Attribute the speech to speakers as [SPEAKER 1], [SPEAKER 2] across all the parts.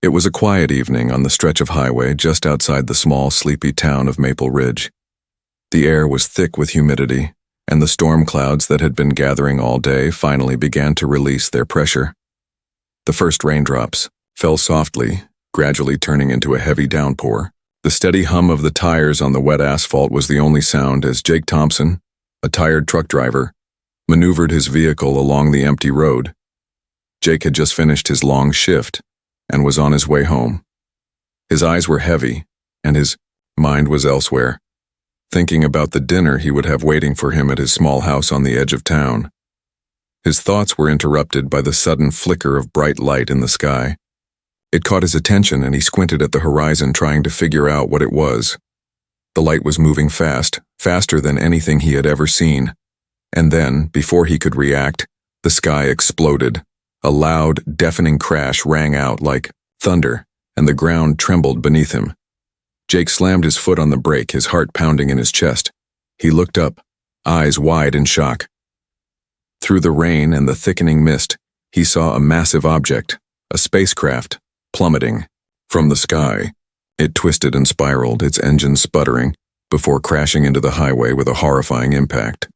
[SPEAKER 1] It was a quiet evening on the stretch of highway just outside the small, sleepy town of Maple Ridge. The air was thick with humidity, and the storm clouds that had been gathering all day finally began to release their pressure. The first raindrops fell softly, gradually turning into a heavy downpour. The steady hum of the tires on the wet asphalt was the only sound as Jake Thompson, a tired truck driver, maneuvered his vehicle along the empty road. Jake had just finished his long shift and was on his way home. His eyes were heavy, and his mind was elsewhere, thinking about the dinner he would have waiting for him at his small house on the edge of town. His thoughts were interrupted by the sudden flicker of bright light in the sky. It caught his attention, and he squinted at the horizon trying to figure out what it was. The light was moving fast, faster than anything he had ever seen. And then, before he could react, the sky exploded. A loud, deafening crash rang out like thunder, and the ground trembled beneath him. Jake slammed his foot on the brake, his heart pounding in his chest. He looked up, eyes wide in shock. Through the rain and the thickening mist, he saw a massive object, a spacecraft, plummeting. From the sky, it twisted and spiraled, its engine sputtering, before crashing into the highway with a horrifying impact.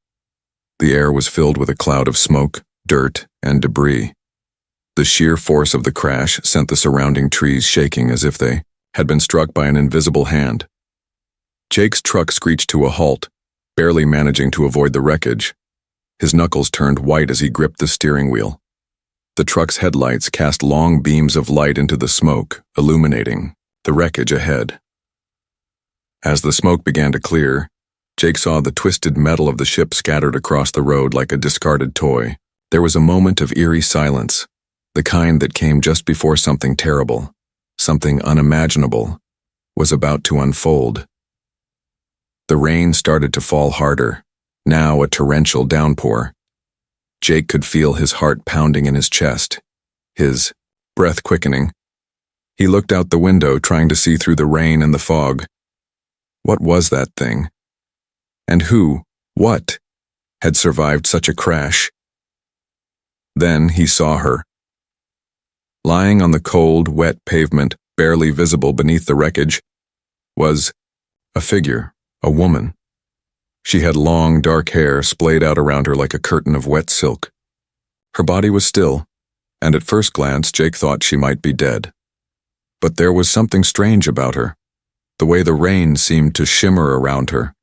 [SPEAKER 1] The air was filled with a cloud of smoke, dirt, and debris. The sheer force of the crash sent the surrounding trees shaking as if they had been struck by an invisible hand. Jake's truck screeched to a halt, barely managing to avoid the wreckage. His knuckles turned white as he gripped the steering wheel. The truck's headlights cast long beams of light into the smoke, illuminating the wreckage ahead. As the smoke began to clear, Jake saw the twisted metal of the ship scattered across the road like a discarded toy. There was a moment of eerie silence, the kind that came just before something terrible, something unimaginable, was about to unfold. The rain started to fall harder, now a torrential downpour. Jake could feel his heart pounding in his chest, his breath quickening. He looked out the window, trying to see through the rain and the fog. What was that thing? And what, had survived such a crash? Then he saw her. Lying on the cold, wet pavement, barely visible beneath the wreckage, was a figure, a woman. She had long, dark hair splayed out around her like a curtain of wet silk. Her body was still, and at first glance Jake thought she might be dead. But there was something strange about her, the way the rain seemed to shimmer around her,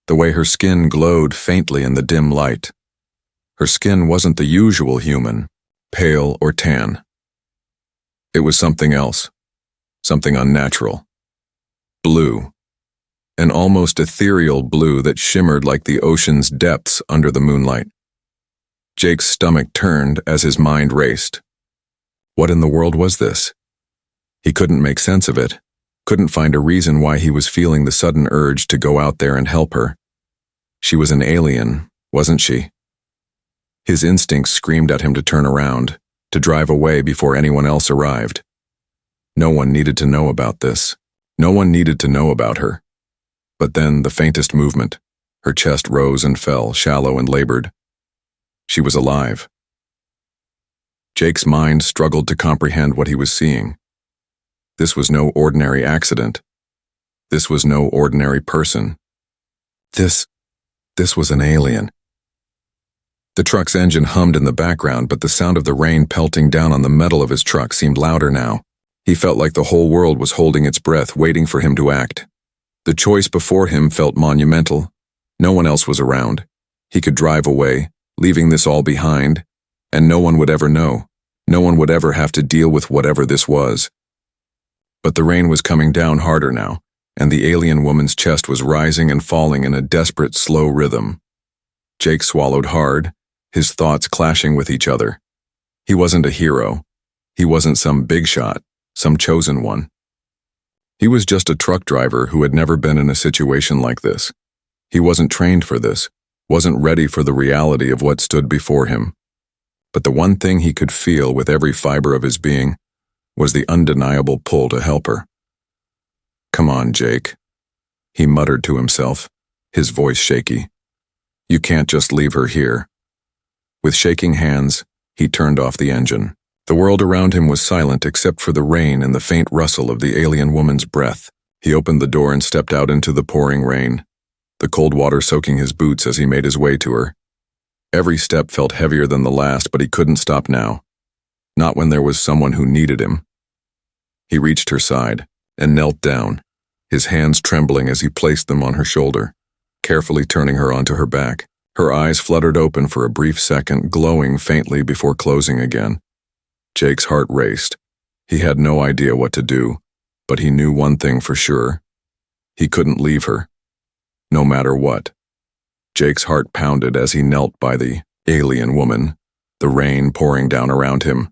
[SPEAKER 1] the way her skin glowed faintly in the dim light. Her skin wasn't the usual human, pale or tan. It was something else, something unnatural. Blue. An almost ethereal blue that shimmered like the ocean's depths under the moonlight. Jake's stomach turned as his mind raced. What in the world was this? He couldn't make sense of it, couldn't find a reason why he was feeling the sudden urge to go out there and help her. She was an alien, wasn't she? His instincts screamed at him to turn around, to drive away before anyone else arrived. No one needed to know about this. No one needed to know about her. But then the faintest movement. Her chest rose and fell, shallow and labored. She was alive. Jake's mind struggled to comprehend what he was seeing. This was no ordinary accident. This was no ordinary person. This was an alien. The truck's engine hummed in the background, but the sound of the rain pelting down on the metal of his truck seemed louder now. He felt like the whole world was holding its breath, waiting for him to act. The choice before him felt monumental. No one else was around. He could drive away, leaving this all behind, and no one would ever know. No one would ever have to deal with whatever this was. But the rain was coming down harder now, and the alien woman's chest was rising and falling in a desperate, slow rhythm. Jake swallowed hard, his thoughts clashing with each other. He wasn't a hero. He wasn't some big shot, some chosen one. He was just a truck driver who had never been in a situation like this. He wasn't trained for this, wasn't ready for the reality of what stood before him. But the one thing he could feel with every fiber of his being was the undeniable pull to help her. "Come on, Jake," he muttered to himself, his voice shaky. "You can't just leave her here." With shaking hands, he turned off the engine. The world around him was silent except for the rain and the faint rustle of the alien woman's breath. He opened the door and stepped out into the pouring rain, the cold water soaking his boots as he made his way to her. Every step felt heavier than the last, but he couldn't stop now. Not when there was someone who needed him. He reached her side and knelt down, his hands trembling as he placed them on her shoulder, carefully turning her onto her back. Her eyes fluttered open for a brief second, glowing faintly before closing again. Jake's heart raced. He had no idea what to do, but he knew one thing for sure. He couldn't leave her, no matter what. Jake's heart pounded as he knelt by the alien woman, the rain pouring down around him.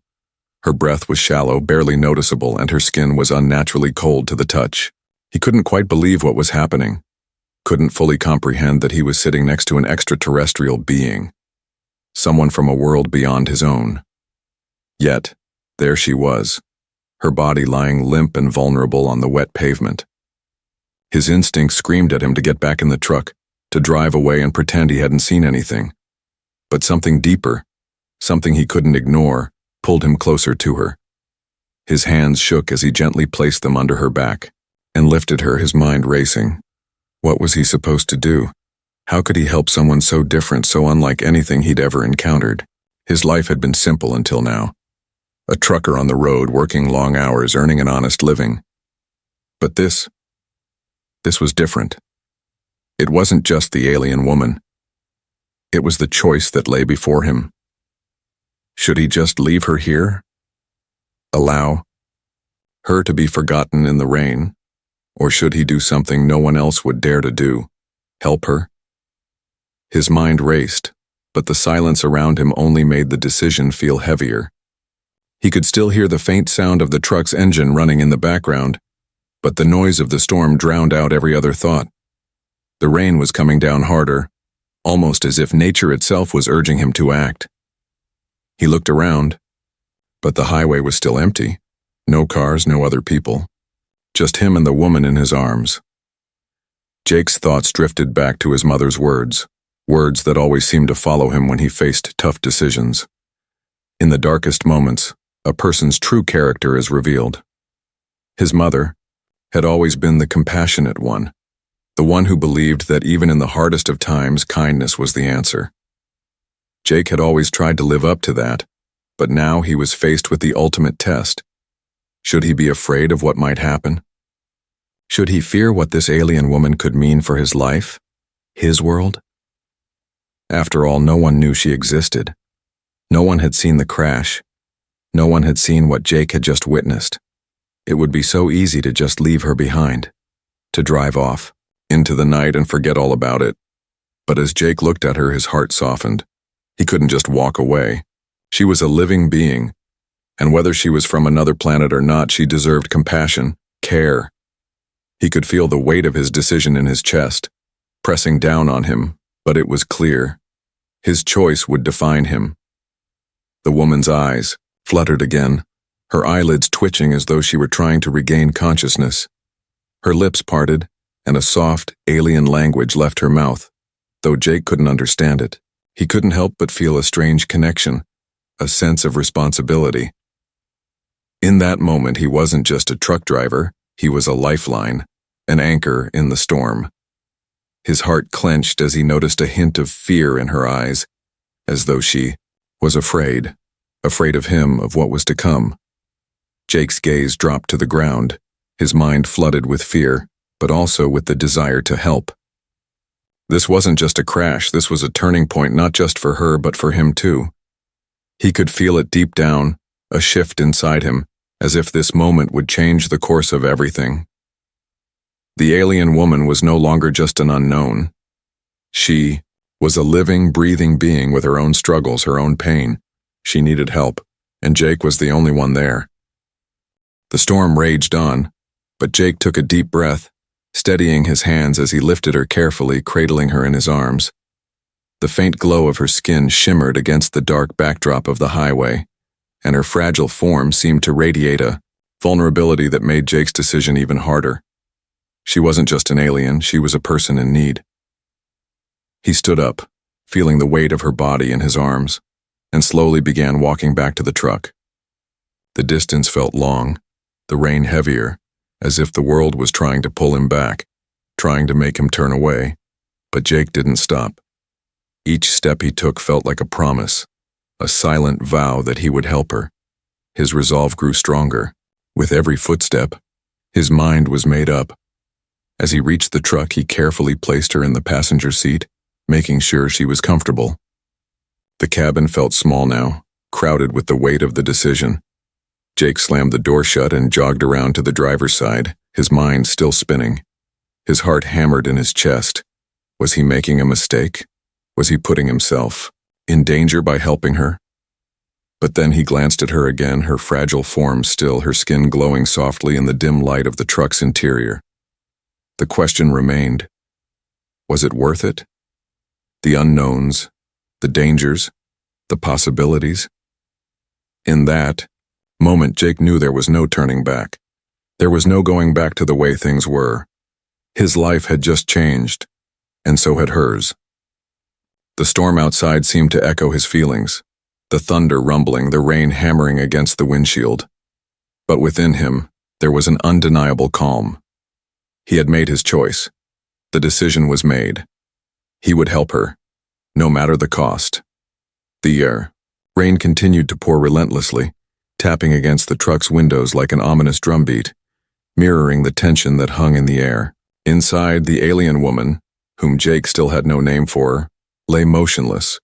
[SPEAKER 1] Her breath was shallow, barely noticeable, and her skin was unnaturally cold to the touch. He couldn't quite believe what was happening, couldn't fully comprehend that he was sitting next to an extraterrestrial being, someone from a world beyond his own. Yet, there she was, her body lying limp and vulnerable on the wet pavement. His instinct screamed at him to get back in the truck, to drive away and pretend he hadn't seen anything. But something deeper, something he couldn't ignore, pulled him closer to her. His hands shook as he gently placed them under her back and lifted her, his mind racing. What was he supposed to do? How could he help someone so different, so unlike anything he'd ever encountered? His life had been simple until now. A trucker on the road, working long hours, earning an honest living. But this was different. It wasn't just the alien woman. It was the choice that lay before him. Should he just leave her here? Allow her to be forgotten in the rain? Or should he do something no one else would dare to do? Help her? His mind raced, but the silence around him only made the decision feel heavier. He could still hear the faint sound of the truck's engine running in the background, but the noise of the storm drowned out every other thought. The rain was coming down harder, almost as if nature itself was urging him to act. He looked around, but the highway was still empty. No cars, no other people. Just him and the woman in his arms. Jake's thoughts drifted back to his mother's words that always seemed to follow him when he faced tough decisions. In the darkest moments, a person's true character is revealed. His mother had always been the compassionate one, the one who believed that even in the hardest of times, kindness was the answer. Jake had always tried to live up to that, but now he was faced with the ultimate test. Should he be afraid of what might happen? Should he fear what this alien woman could mean for his life, his world? After all, no one knew she existed. No one had seen the crash. No one had seen what Jake had just witnessed. It would be so easy to just leave her behind, to drive off into the night and forget all about it. But as Jake looked at her, his heart softened. He couldn't just walk away. She was a living being, and whether she was from another planet or not, she deserved compassion, care. He could feel the weight of his decision in his chest, pressing down on him, but it was clear. His choice would define him. The woman's eyes fluttered again, her eyelids twitching as though she were trying to regain consciousness. Her lips parted, and a soft, alien language left her mouth. Though Jake couldn't understand it, he couldn't help but feel a strange connection, a sense of responsibility. In that moment, he wasn't just a truck driver, he was a lifeline, an anchor in the storm. His heart clenched as he noticed a hint of fear in her eyes, as though she was afraid of him, of what was to come. Jake's gaze dropped to the ground, his mind flooded with fear, but also with the desire to help. This wasn't just a crash, this was a turning point, not just for her, but for him too. He could feel it deep down, a shift inside him, as if this moment would change the course of everything. The alien woman was no longer just an unknown. She was a living, breathing being with her own struggles, her own pain. She needed help, and Jake was the only one there. The storm raged on, but Jake took a deep breath, steadying his hands as he lifted her carefully, cradling her in his arms. The faint glow of her skin shimmered against the dark backdrop of the highway, and her fragile form seemed to radiate a vulnerability that made Jake's decision even harder. She wasn't just an alien, she was a person in need. He stood up, feeling the weight of her body in his arms, and slowly began walking back to the truck. The distance felt long, the rain heavier, as if the world was trying to pull him back, trying to make him turn away. But Jake didn't stop. Each step he took felt like a promise, a silent vow that he would help her. His resolve grew stronger. With every footstep, his mind was made up. As he reached the truck, he carefully placed her in the passenger seat, making sure she was comfortable. The cabin felt small now, crowded with the weight of the decision. Jake slammed the door shut and jogged around to the driver's side, his mind still spinning. His heart hammered in his chest. Was he making a mistake? Was he putting himself in danger by helping her? But then he glanced at her again, her fragile form still, her skin glowing softly in the dim light of the truck's interior. The question remained. Was it worth it? The unknowns, the dangers, the possibilities? In that moment, Jake knew there was no turning back. There was no going back to the way things were. His life had just changed, and so had hers. The storm outside seemed to echo his feelings, the thunder rumbling, the rain hammering against the windshield. But within him, there was an undeniable calm. He had made his choice. The decision was made. He would help her, no matter the cost. The rain continued to pour relentlessly, tapping against the truck's windows like an ominous drumbeat, mirroring the tension that hung in the air. Inside, the alien woman, whom Jake still had no name for, lay motionless,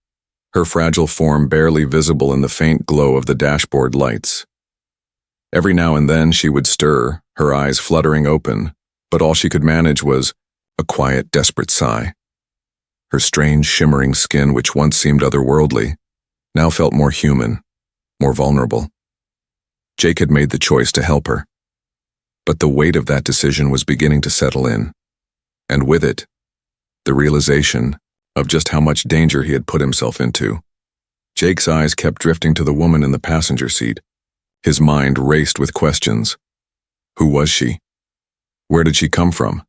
[SPEAKER 1] her fragile form barely visible in the faint glow of the dashboard lights. Every now and then she would stir, her eyes fluttering open, but all she could manage was a quiet, desperate sigh. Her strange, shimmering skin, which once seemed otherworldly, now felt more human, more vulnerable. Jake had made the choice to help her. But the weight of that decision was beginning to settle in, and with it, the realization of just how much danger he had put himself into. Jake's eyes kept drifting to the woman in the passenger seat. His mind raced with questions. Who was she? Where did she come from?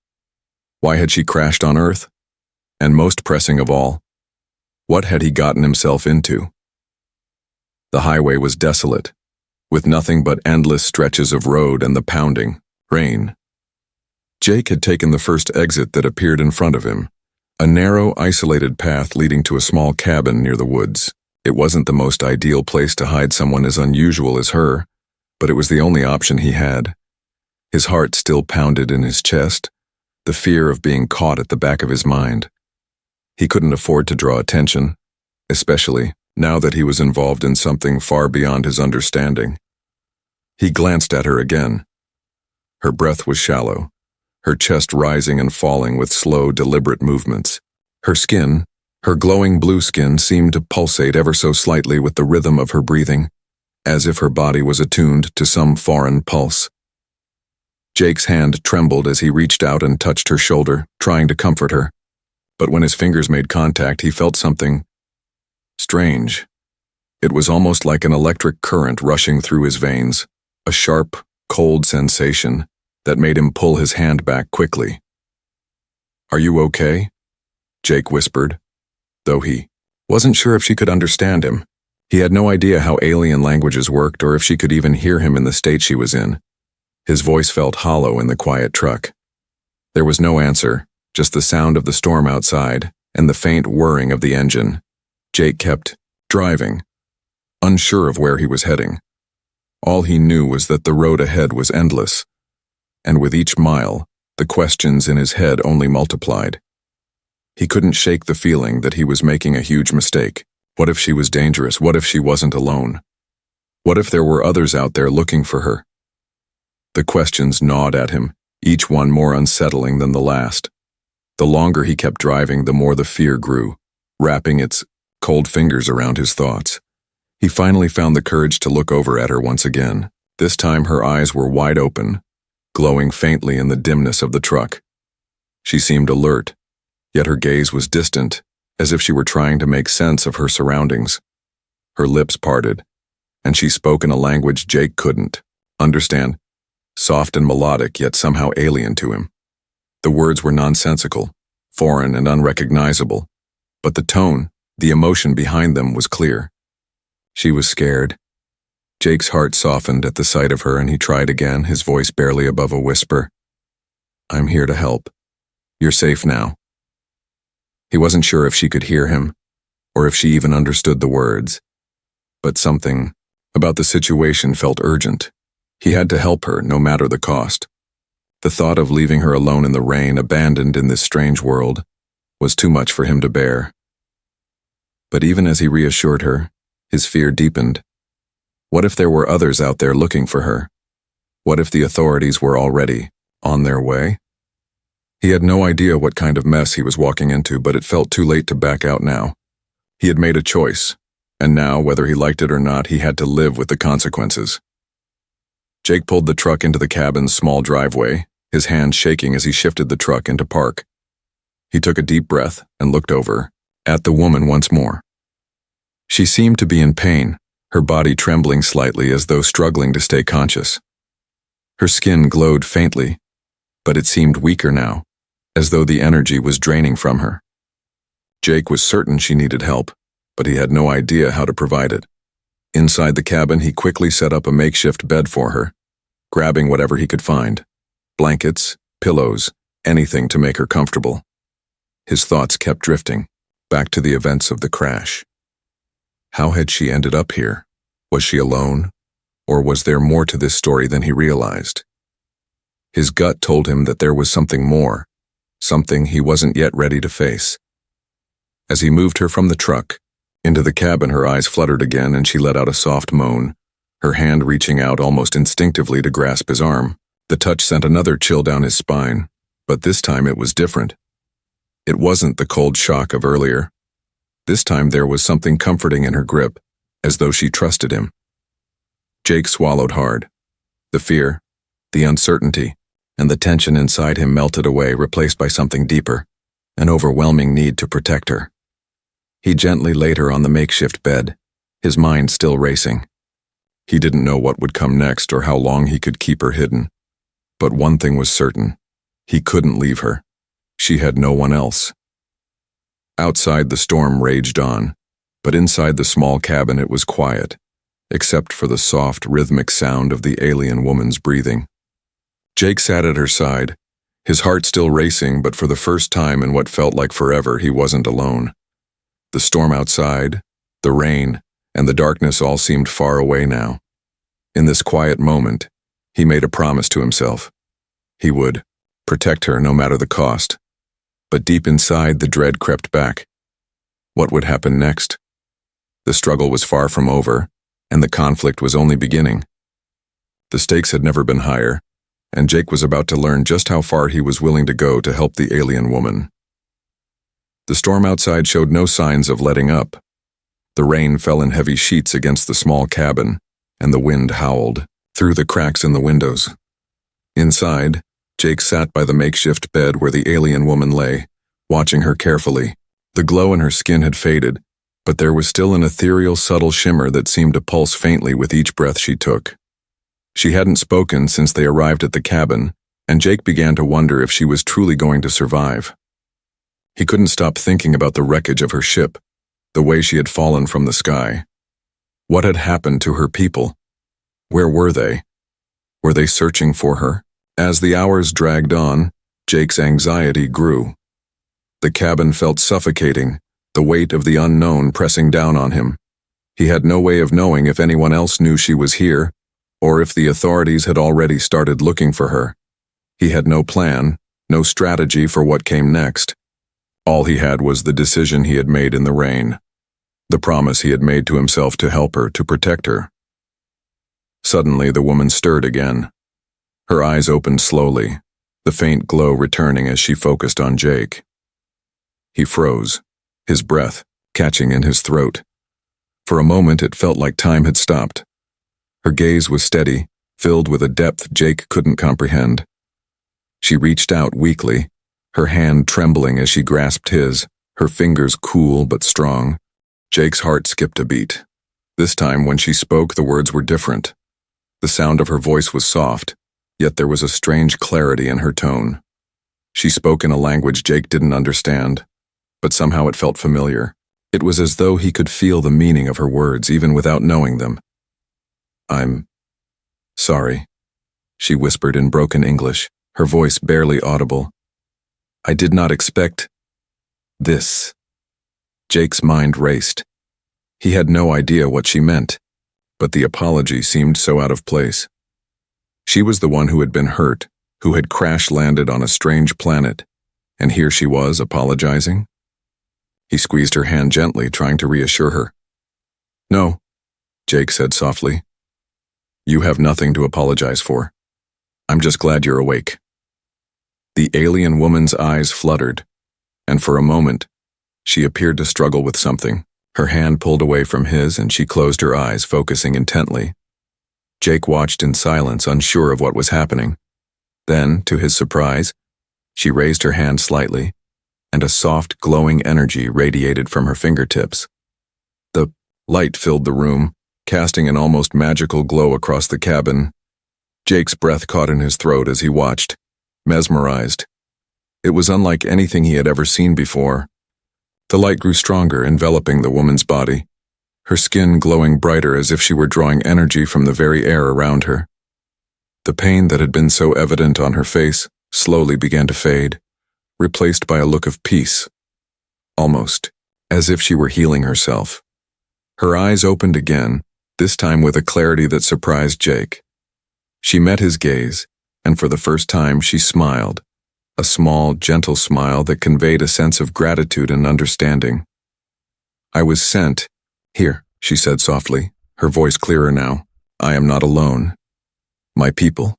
[SPEAKER 1] Why had she crashed on Earth? And most pressing of all, what had he gotten himself into? The highway was desolate, with nothing but endless stretches of road and the pounding rain. Jake had taken the first exit that appeared in front of him, a narrow, isolated path leading to a small cabin near the woods. It wasn't the most ideal place to hide someone as unusual as her, but it was the only option he had. His heart still pounded in his chest, the fear of being caught at the back of his mind. He couldn't afford to draw attention, especially now that he was involved in something far beyond his understanding. He glanced at her again. Her breath was shallow, her chest rising and falling with slow, deliberate movements. Her skin, her glowing blue skin, seemed to pulsate ever so slightly with the rhythm of her breathing, as if her body was attuned to some foreign pulse. Jake's hand trembled as he reached out and touched her shoulder, trying to comfort her. But when his fingers made contact, he felt something strange. It was almost like an electric current rushing through his veins, a sharp, cold sensation that made him pull his hand back quickly. "Are you okay?" Jake whispered, though he wasn't sure if she could understand him. He had no idea how alien languages worked or if she could even hear him in the state she was in. His voice felt hollow in the quiet truck. There was no answer, just the sound of the storm outside and the faint whirring of the engine. Jake kept driving, unsure of where he was heading. All he knew was that the road ahead was endless, and with each mile, the questions in his head only multiplied. He couldn't shake the feeling that he was making a huge mistake. What if she was dangerous? What if she wasn't alone? What if there were others out there looking for her? The questions gnawed at him, each one more unsettling than the last. The longer he kept driving, the more the fear grew, wrapping its cold fingers around his thoughts. He finally found the courage to look over at her once again. This time her eyes were wide open, glowing faintly in the dimness of the truck. She seemed alert, yet her gaze was distant, as if she were trying to make sense of her surroundings. Her lips parted, and she spoke in a language Jake couldn't understand, soft and melodic, yet somehow alien to him. The words were nonsensical, foreign and unrecognizable, but the tone, the emotion behind them was clear. She was scared. Jake's heart softened at the sight of her, and he tried again, his voice barely above a whisper. "I'm here to help. You're safe now." He wasn't sure if she could hear him, or if she even understood the words. But something about the situation felt urgent. He had to help her, no matter the cost. The thought of leaving her alone in the rain, abandoned in this strange world, was too much for him to bear. But even as he reassured her, his fear deepened. What if there were others out there looking for her? What if the authorities were already on their way? He had no idea what kind of mess he was walking into, but it felt too late to back out now. He had made a choice, and now, whether he liked it or not, he had to live with the consequences. Jake pulled the truck into the cabin's small driveway, his hand shaking as he shifted the truck into park. He took a deep breath and looked over at the woman once more. She seemed to be in pain, her body trembling slightly as though struggling to stay conscious. Her skin glowed faintly, but it seemed weaker now, as though the energy was draining from her. Jake was certain she needed help, but he had no idea how to provide it. Inside the cabin, he quickly set up a makeshift bed for her, grabbing whatever he could find: blankets, pillows, anything to make her comfortable. His thoughts kept drifting, back to the events of the crash. How had she ended up here? Was she alone? Or was there more to this story than he realized? His gut told him that there was something more, something he wasn't yet ready to face. As he moved her from the truck into the cabin, her eyes fluttered again and she let out a soft moan, her hand reaching out almost instinctively to grasp his arm. The touch sent another chill down his spine, but this time it was different. It wasn't the cold shock of earlier. This time there was something comforting in her grip, as though she trusted him. Jake swallowed hard. The fear, the uncertainty, and the tension inside him melted away, replaced by something deeper, an overwhelming need to protect her. He gently laid her on the makeshift bed, his mind still racing. He didn't know what would come next or how long he could keep her hidden. But one thing was certain: he couldn't leave her. She had no one else. Outside, the storm raged on, but inside the small cabin it was quiet, except for the soft, rhythmic sound of the alien woman's breathing. Jake sat at her side, his heart still racing, but for the first time in what felt like forever, he wasn't alone. The storm outside, the rain, and the darkness all seemed far away now. In this quiet moment, he made a promise to himself. He would protect her no matter the cost. But deep inside, the dread crept back. What would happen next? The struggle was far from over, and the conflict was only beginning. The stakes had never been higher, and Jake was about to learn just how far he was willing to go to help the alien woman. The storm outside showed no signs of letting up. The rain fell in heavy sheets against the small cabin, and the wind howled through the cracks in the windows. Inside, Jake sat by the makeshift bed where the alien woman lay, watching her carefully. The glow in her skin had faded, but there was still an ethereal, subtle shimmer that seemed to pulse faintly with each breath she took. She hadn't spoken since they arrived at the cabin, and Jake began to wonder if she was truly going to survive. He couldn't stop thinking about the wreckage of her ship, the way she had fallen from the sky. What had happened to her people? Where were they? Were they searching for her? As the hours dragged on, Jake's anxiety grew. The cabin felt suffocating, the weight of the unknown pressing down on him. He had no way of knowing if anyone else knew she was here, or if the authorities had already started looking for her. He had no plan, no strategy for what came next. All he had was the decision he had made in the rain, the promise he had made to himself to help her, to protect her. Suddenly, the woman stirred again. Her eyes opened slowly, the faint glow returning as she focused on Jake. He froze, his breath catching in his throat. For a moment, it felt like time had stopped. Her gaze was steady, filled with a depth Jake couldn't comprehend. She reached out weakly, her hand trembling as she grasped his, her fingers cool but strong. Jake's heart skipped a beat. This time, when she spoke, the words were different. The sound of her voice was soft, yet there was a strange clarity in her tone. She spoke in a language Jake didn't understand, but somehow it felt familiar. It was as though he could feel the meaning of her words even without knowing them. I'm sorry, she whispered in broken English, her voice barely audible. I did not expect this. Jake's mind raced. He had no idea what she meant, but the apology seemed so out of place. She was the one who had been hurt, who had crash-landed on a strange planet, and here she was apologizing? He squeezed her hand gently, trying to reassure her. No, Jake said softly. You have nothing to apologize for. I'm just glad you're awake. The alien woman's eyes fluttered, and for a moment, she appeared to struggle with something. Her hand pulled away from his and she closed her eyes, focusing intently. Jake watched in silence, unsure of what was happening. Then, to his surprise, she raised her hand slightly, and a soft, glowing energy radiated from her fingertips. The light filled the room, casting an almost magical glow across the cabin. Jake's breath caught in his throat as he watched, mesmerized. It was unlike anything he had ever seen before. The light grew stronger, enveloping the woman's body, her skin glowing brighter as if she were drawing energy from the very air around her. The pain that had been so evident on her face slowly began to fade, replaced by a look of peace, almost as if she were healing herself. Her eyes opened again, this time with a clarity that surprised Jake. She met his gaze, and for the first time she smiled, a small, gentle smile that conveyed a sense of gratitude and understanding. I was sent. Here, she said softly, her voice clearer now. I am not alone. My people.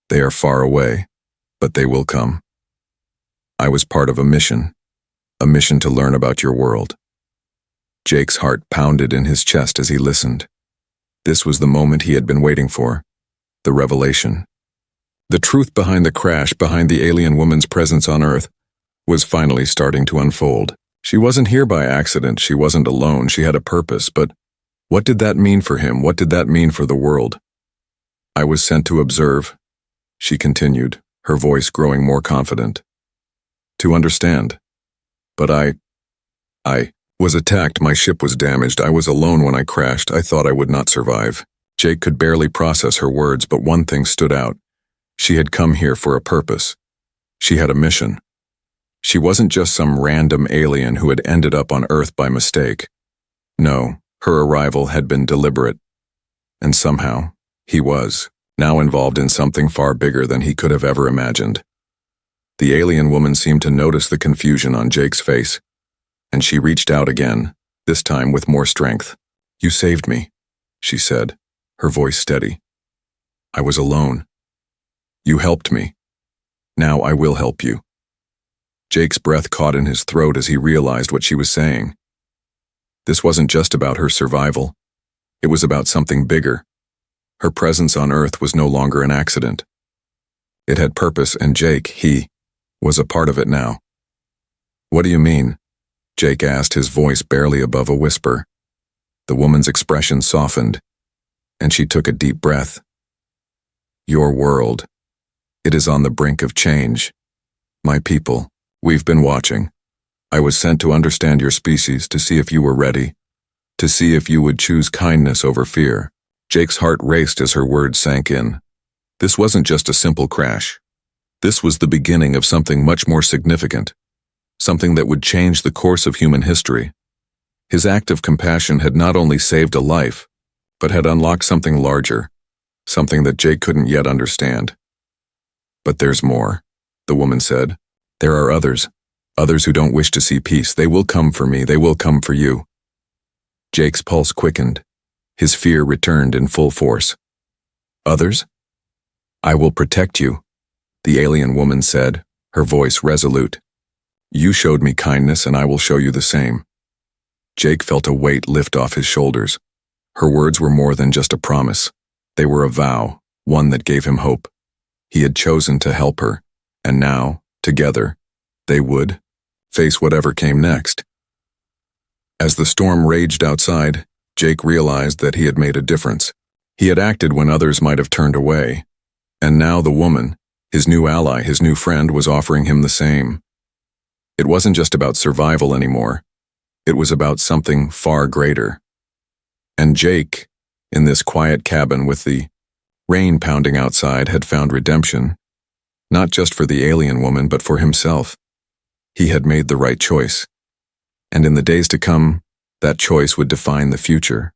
[SPEAKER 1] They are far away, but they will come. I was part of a mission to learn about your world. Jake's heart pounded in his chest as he listened. This was the moment he had been waiting for, the revelation. The truth behind the crash, behind the alien woman's presence on Earth, was finally starting to unfold. She wasn't here by accident, she wasn't alone, she had a purpose, but what did that mean for him? What did that mean for the world? I was sent to observe, she continued, her voice growing more confident. To understand. But I was attacked, my ship was damaged, I was alone when I crashed, I thought I would not survive. Jake could barely process her words, but one thing stood out. She had come here for a purpose. She had a mission. She wasn't just some random alien who had ended up on Earth by mistake. No, her arrival had been deliberate. And somehow, he was, now involved in something far bigger than he could have ever imagined. The alien woman seemed to notice the confusion on Jake's face, and she reached out again, this time with more strength. You saved me, she said, her voice steady. I was alone. You helped me. Now I will help you. Jake's breath caught in his throat as he realized what she was saying. This wasn't just about her survival. It was about something bigger. Her presence on Earth was no longer an accident. It had purpose, and Jake, he, was a part of it now. What do you mean? Jake asked, his voice barely above a whisper. The woman's expression softened, and she took a deep breath. Your world. It is on the brink of change. My people, we've been watching. I was sent to understand your species, to see if you were ready, to see if you would choose kindness over fear. Jake's heart raced as her words sank in. This wasn't just a simple crash. This was the beginning of something much more significant, something that would change the course of human history. His act of compassion had not only saved a life, but had unlocked something larger, something that Jake couldn't yet understand. But there's more, the woman said. There are others who don't wish to see peace. They will come for me, they will come for you. Jake's pulse quickened. His fear returned in full force. Others? I will protect you, the alien woman said, her voice resolute. You showed me kindness and I will show you the same. Jake felt a weight lift off his shoulders. Her words were more than just a promise. They were a vow, one that gave him hope. He had chosen to help her, and now, together, they would face whatever came next. As the storm raged outside, Jake realized that he had made a difference. He had acted when others might have turned away, and now the woman, his new ally, his new friend, was offering him the same. It wasn't just about survival anymore. It was about something far greater. And Jake, in this quiet cabin with the rain pounding outside, had found redemption, not just for the alien woman but for himself. He had made the right choice, and in the days to come, that choice would define the future.